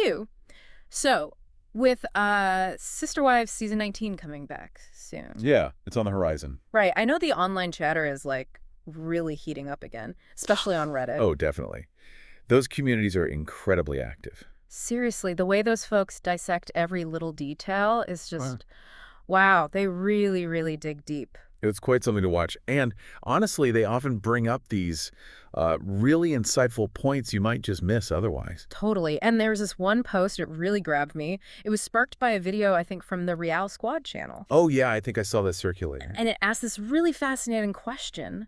you. So, with Sister Wives season 19 coming back soon. Yeah, it's on the horizon. Right. I know the online chatter is like really heating up again, especially on Reddit. Oh, definitely. Those communities are incredibly active. Seriously, the way those folks dissect every little detail is just, wow, they really, really dig deep. It's quite something to watch. And honestly, they often bring up these really insightful points you might just miss otherwise. Totally. And there's this one post, it really grabbed me. It was sparked by a video, I think, from the Real Squad channel. Oh, yeah, I think I saw that circulating. And it asked this really fascinating question.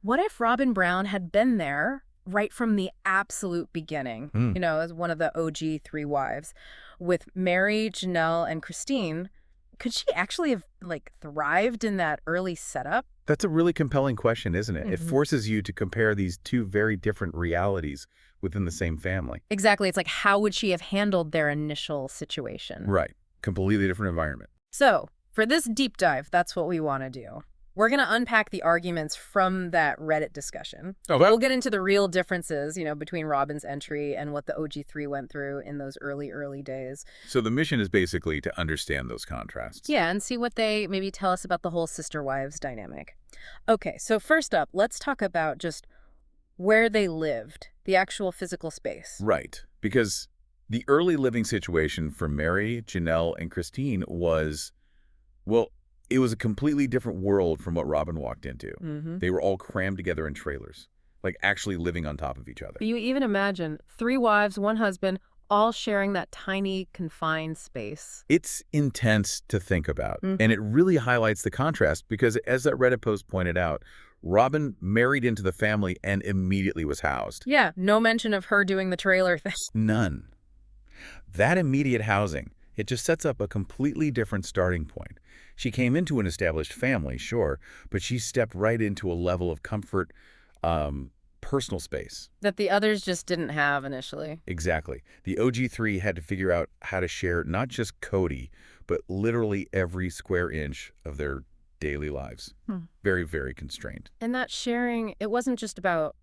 What if Robyn Brown had been there right from the absolute beginning, as one of the OG three wives, with Mary, Janelle, and Christine? Could she actually have, thrived in that early setup? That's a really compelling question, isn't it? It forces you to compare these two very different realities within the same family. Exactly. It's like, how would she have handled their initial situation? Right. Completely different environment. So, for this deep dive, that's what we want to do. We're going to unpack the arguments from that Reddit discussion. Okay. We'll get into the real differences, between Robyn's entry and what the OG3 went through in those early days. So the mission is basically to understand those contrasts. Yeah, and see what they maybe tell us about the whole sister wives dynamic. Okay, so first up, let's talk about just where they lived, the actual physical space. Right. Because the early living situation for Mary, Janelle, and Christine was, well, it was a completely different world from what Robyn walked into. They were all crammed together in trailers, like actually living on top of each other. You even imagine 3 wives, 1 husband, all sharing that tiny, confined space. It's intense to think about, and it really highlights the contrast because, as that Reddit post pointed out, Robyn married into the family and immediately was housed. Yeah, no mention of her doing the trailer thing. None. That immediate housing, it just sets up a completely different starting point. She came into an established family, sure, but she stepped right into a level of comfort, personal space. That the others just didn't have initially. Exactly. The OG3 had to figure out how to share not just Cody, but literally every square inch of their daily lives. Very, very constrained. And that sharing, it wasn't just about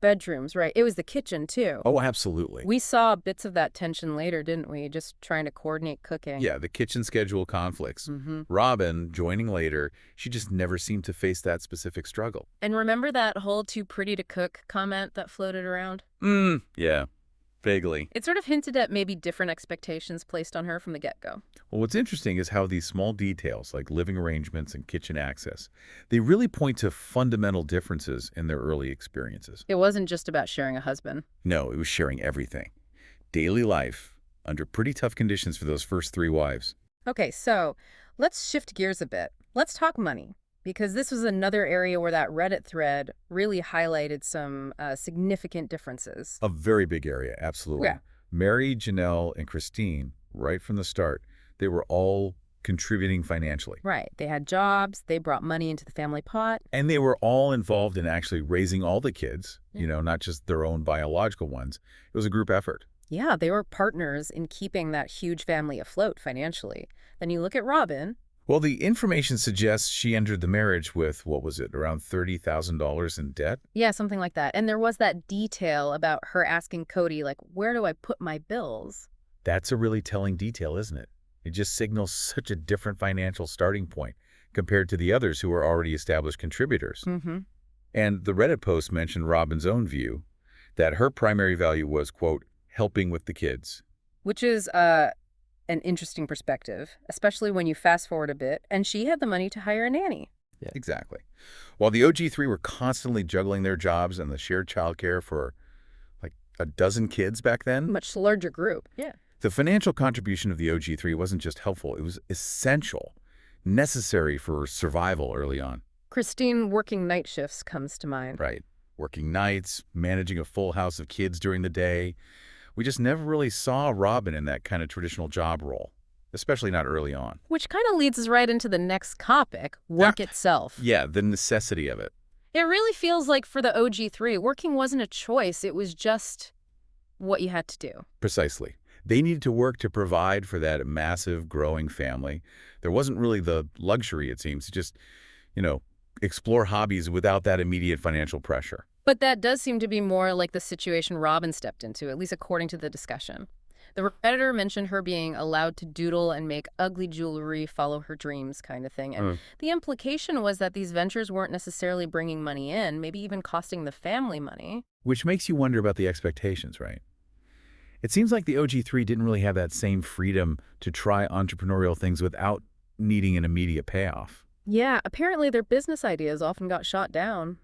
bedrooms, right? It was the kitchen too. Oh, absolutely. We saw bits of that tension later, didn't we? Just trying to coordinate cooking. Yeah, the kitchen schedule conflicts. Robyn, joining later, she just never seemed to face that specific struggle. And remember that whole too pretty to cook comment that floated around? Yeah, vaguely. It sort of hinted at maybe different expectations placed on her from the get-go. Well, what's interesting is how these small details, like living arrangements and kitchen access, they really point to fundamental differences in their early experiences. It wasn't just about sharing a husband. No, it was sharing everything. Daily life, under pretty tough conditions for those first 3 wives. Okay, so let's shift gears a bit. Let's talk money, because this was another area where that Reddit thread really highlighted some significant differences. A very big area, absolutely. Yeah. Mary, Janelle, and Christine, right from the start, they were all contributing financially. Right. They had jobs. They brought money into the family pot. And they were all involved in actually raising all the kids, not just their own biological ones. It was a group effort. Yeah, they were partners in keeping that huge family afloat financially. Then you look at Robyn. Well, the information suggests she entered the marriage with, what was it, around $30,000 in debt? Yeah, something like that. And there was that detail about her asking Cody, where do I put my bills? That's a really telling detail, isn't it? It just signals such a different financial starting point compared to the others who were already established contributors. And the Reddit post mentioned Robyn's own view that her primary value was, quote, helping with the kids. Which is an interesting perspective, especially when you fast forward a bit, and she had the money to hire a nanny. Yeah, exactly. While the OG3 were constantly juggling their jobs and the shared childcare for like a dozen kids back then. Much larger group. Yeah. The financial contribution of the OG3 wasn't just helpful, it was essential, necessary for survival early on. Christine working night shifts comes to mind. Right. Working nights, managing a full house of kids during the day. We just never really saw Robyn in that kind of traditional job role, especially not early on. Which kind of leads us right into the next topic, work itself. Yeah, the necessity of it. It really feels like for the OG3, working wasn't a choice. It was just what you had to do. Precisely. They needed to work to provide for that massive, growing family. There wasn't really the luxury, it seems, to just, explore hobbies without that immediate financial pressure. But that does seem to be more like the situation Robyn stepped into, at least according to the discussion. The Redditor mentioned her being allowed to doodle and make ugly jewelry, follow her dreams kind of thing. And the implication was that these ventures weren't necessarily bringing money in, maybe even costing the family money. Which makes you wonder about the expectations, right? It seems like the OG3 didn't really have that same freedom to try entrepreneurial things without needing an immediate payoff. Yeah, apparently their business ideas often got shot down.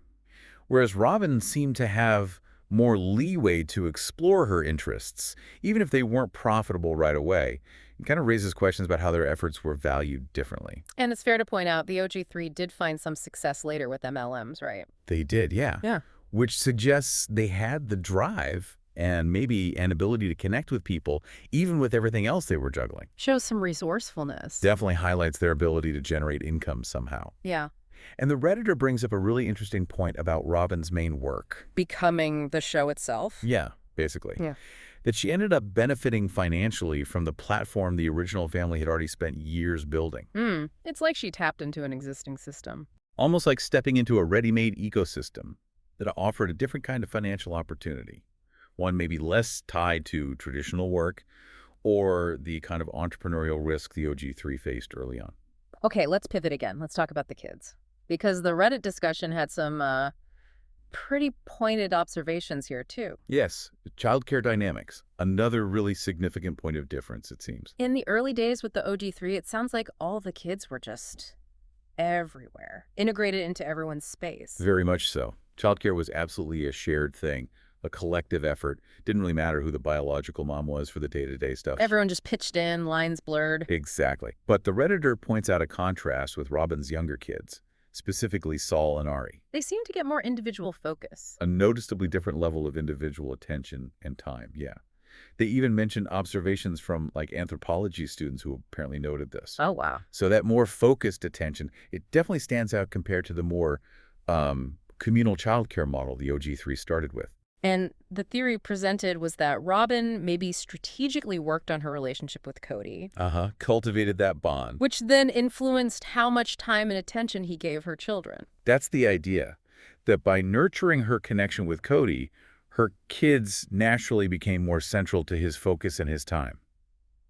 Whereas Robyn seemed to have more leeway to explore her interests, even if they weren't profitable right away. It kind of raises questions about how their efforts were valued differently. And it's fair to point out the OG3 did find some success later with MLMs, right? They did, yeah. Yeah. Which suggests they had the drive and maybe an ability to connect with people, even with everything else they were juggling. Shows some resourcefulness. Definitely highlights their ability to generate income somehow. Yeah. And the Redditor brings up a really interesting point about Robyn's main work. Becoming the show itself? Yeah, basically. Yeah. That she ended up benefiting financially from the platform the original family had already spent years building. It's like she tapped into an existing system. Almost like stepping into a ready-made ecosystem that offered a different kind of financial opportunity. One maybe less tied to traditional work or the kind of entrepreneurial risk the OG3 faced early on. Okay, let's pivot again. Let's talk about the kids. Because the Reddit discussion had some pretty pointed observations here, too. Yes, childcare dynamics, another really significant point of difference, it seems. In the early days with the OG3, it sounds like all the kids were just everywhere, integrated into everyone's space. Very much so. Childcare was absolutely a shared thing, a collective effort. Didn't really matter who the biological mom was for the day-to-day stuff. Everyone just pitched in, lines blurred. Exactly. But the Redditor points out a contrast with Robyn's younger kids, specifically Saul and Ari. They seem to get more individual focus. A noticeably different level of individual attention and time, yeah. They even mentioned observations from, like, anthropology students who apparently noted this. Oh, wow. So that more focused attention, it definitely stands out compared to the more communal childcare model the OG3 started with. And the theory presented was that Robyn maybe strategically worked on her relationship with Cody. Cultivated that bond. Which then influenced how much time and attention he gave her children. That's the idea, that by nurturing her connection with Cody, her kids naturally became more central to his focus and his time.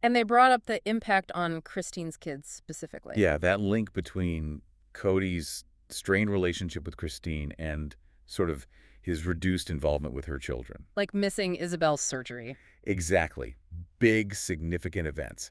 And they brought up the impact on Christine's kids specifically. Yeah, that link between Cody's strained relationship with Christine and sort of his reduced involvement with her children. Like missing Isabel's surgery. Exactly. Big, significant events.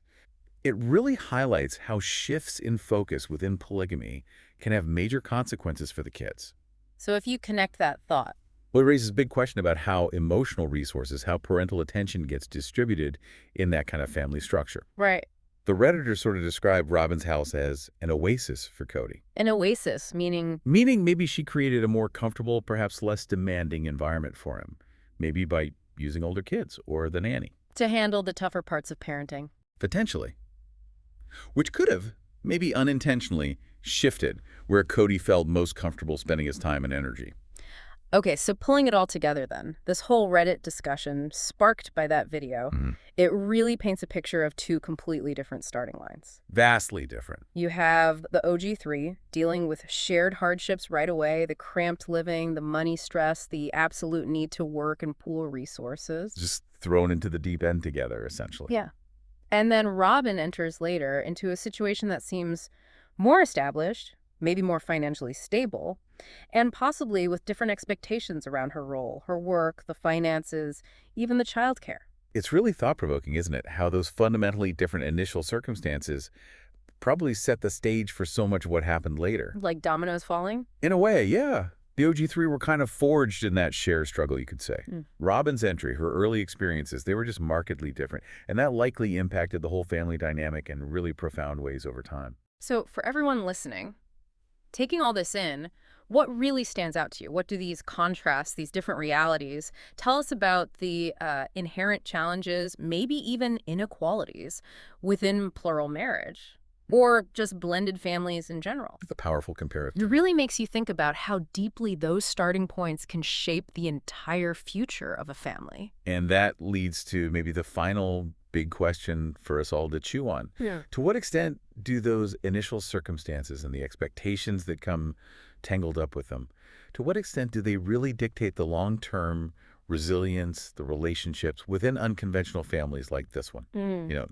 It really highlights how shifts in focus within polygamy can have major consequences for the kids. So if you connect that thought. Well, it raises a big question about how emotional resources, how parental attention gets distributed in that kind of family structure. Right. The Redditor sort of described Robyn's house as an oasis for Cody. An oasis, meaning? Meaning maybe she created a more comfortable, perhaps less demanding environment for him. Maybe by using older kids or the nanny. To handle the tougher parts of parenting. Potentially. Which could have, maybe unintentionally, shifted where Cody felt most comfortable spending his time and energy. Okay, so pulling it all together then, this whole Reddit discussion sparked by that video, it really paints a picture of two completely different starting lines. Vastly different. You have the OG3 dealing with shared hardships right away, the cramped living, the money stress, the absolute need to work and pool resources. Just thrown into the deep end together, essentially. Yeah. And then Robyn enters later into a situation that seems more established, maybe more financially stable, and possibly with different expectations around her role, her work, the finances, even the childcare. It's really thought-provoking, isn't it? How those fundamentally different initial circumstances probably set the stage for so much of what happened later. Like dominoes falling? In a way, yeah. The OG3 were kind of forged in that shared struggle, you could say. Robyn's entry, her early experiences, they were just markedly different. And that likely impacted the whole family dynamic in really profound ways over time. So for everyone listening, taking all this in, what really stands out to you? What do these contrasts, these different realities, tell us about the inherent challenges, maybe even inequalities within plural marriage? Or just blended families in general? It's a powerful comparative. It really makes you think about how deeply those starting points can shape the entire future of a family. And that leads to maybe the final big question for us all to chew on. Yeah. To what extent do those initial circumstances and the expectations that come tangled up with them, to what extent do they really dictate the long-term resilience, the relationships within unconventional families like this one.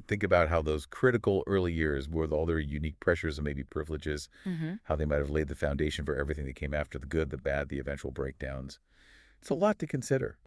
Think about how those critical early years with all their unique pressures and maybe privileges, how they might have laid the foundation for everything that came after, the good, the bad, the eventual breakdowns. It's a lot to consider.